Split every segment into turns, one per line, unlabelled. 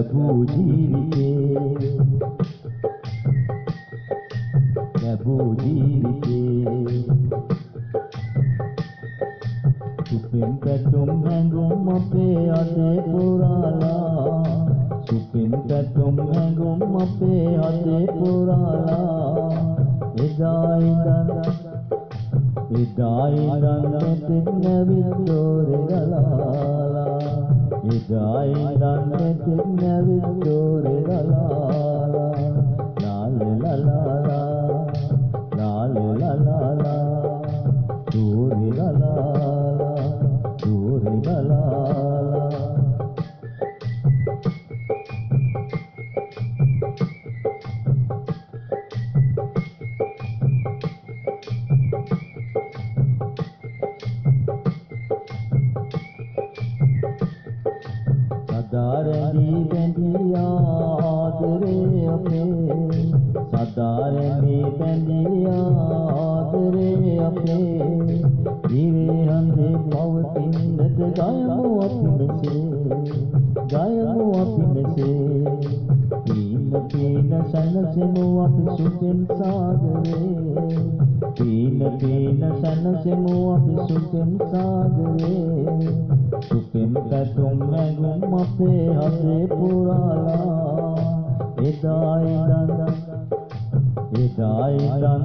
ලැබූ ජීවිතේ සුපින් පැතුම් හැඟුම් අපේ අතේ පුරාලා සුපින් පැතුම් හැඟුම් අපේ අතේ පුරාලා එදා ඉඳන් මෙතෙක් නැවිත් දෝරේ ගලාලා එදා ඉඳන් මෙතෙක් නැවිත් දෝරේ ගලාලා ලාලලාලා ලාලලාලා දෝරේ ගලාලා දෝරේ ගලාලා සදාරණී බැඳියා ආදරේ අපේ සදාරණී බැඳියා ආදරේ අපේ ඉරේ හන්දේ පවතින්නට ගයමු අපි මෙසේ පීන සැනසෙමු අපි සුපෙන් සාගරේ පීන සැනසෙමු අපි සුපෙන් සාගරේ සුපෙන් පැතුම් නැගුම් අපේ හදේ පුරාලා එදා ඉඳන්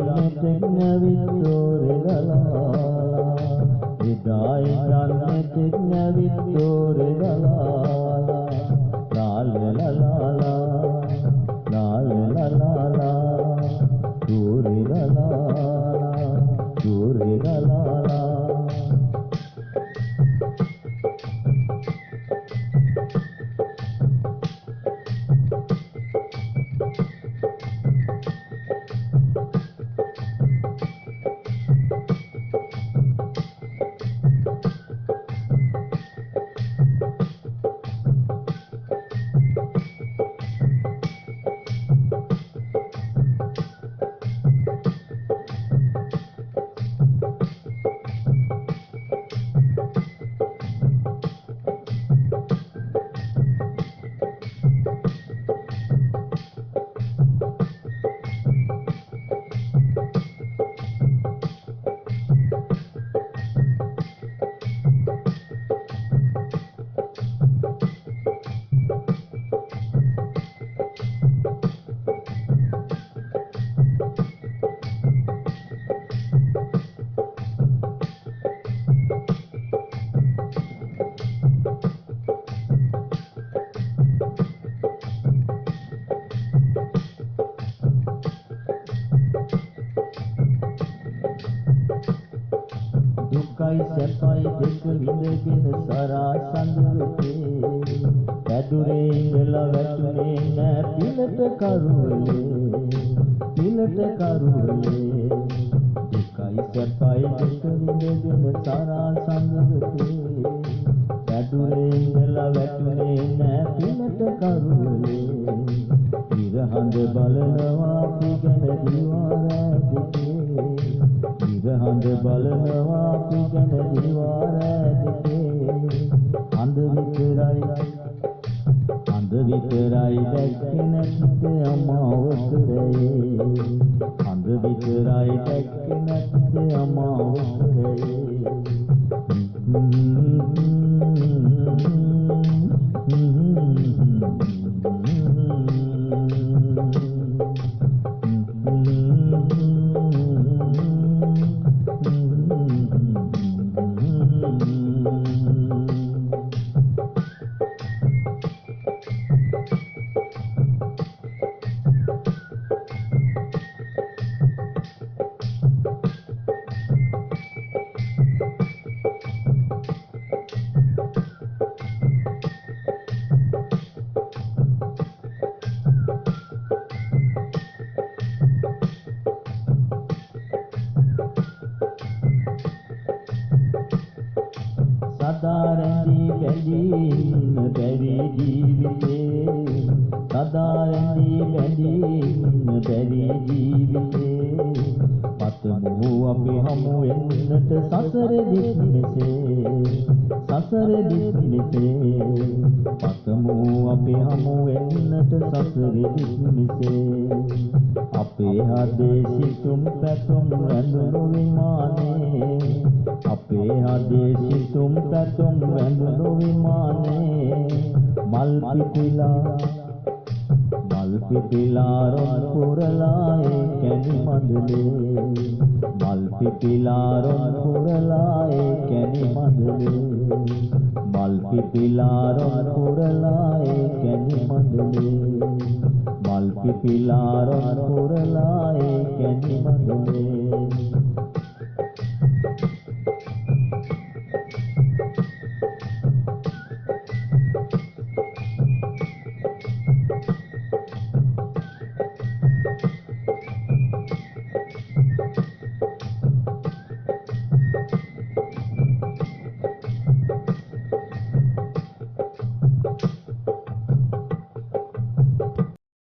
මෙතෙක් නැවිත් දෝරේ ගලාලා එදා ඉඳන් මෙතෙක් නැවිත් දෝරේ ගලාලා ලාලලාලා ලාලලාලා දෝරේ ගලාලා දෝරේ ගලාලා දුකයි සැපයි දෙක විඳගෙන සරා සඳුරේ පැදුරේ ඉඳලා වැටුනේ නෑ පිලට කරුවලේ දුකයි සැපයි දෙක විඳගෙන සරා සඳුරේ පැදුරේ ඉඳලා වැටුනේ නෑ පිලට කරුවලේ ඉරහඳ බලනවා පිගන දිවාරැදිකේ ඉරහඳ බලනවා පිගන දිවාරැදිකේ අඳ විතරයි දැක්කේ නැත්තේ අමාවසරේ අඳ විතරයි දැක්කේ නැත්තේ අමාවසරේ සදාරැඳී බැඳීම බැරි ජීවිතේ සදාරැඳී බැඳීම බැරි ජීවිතේ පතමු අපි හමු වෙන්නට සසර දික් මෙසේ පතමු අපි හමු වෙන්නට සසර දික් මෙසේ අපේ හදේ සිතුම් පැතුම් රැඳුණු විමානේ අපේ හදේ සිතුම් පැතුම් රැඳුණු විමානේ මල් පිපිලා රොන් පුරලා ඒ කැණි මඳලේ මල් පිපිලා රොන් පුරලා ඒ කැණි මඳලේ මල් පිපිලා රොන් පුරලා ඒ කැණි මඳලේ මල් පිපිලා රොන් පුරලා ඒ කැණි මඳලේ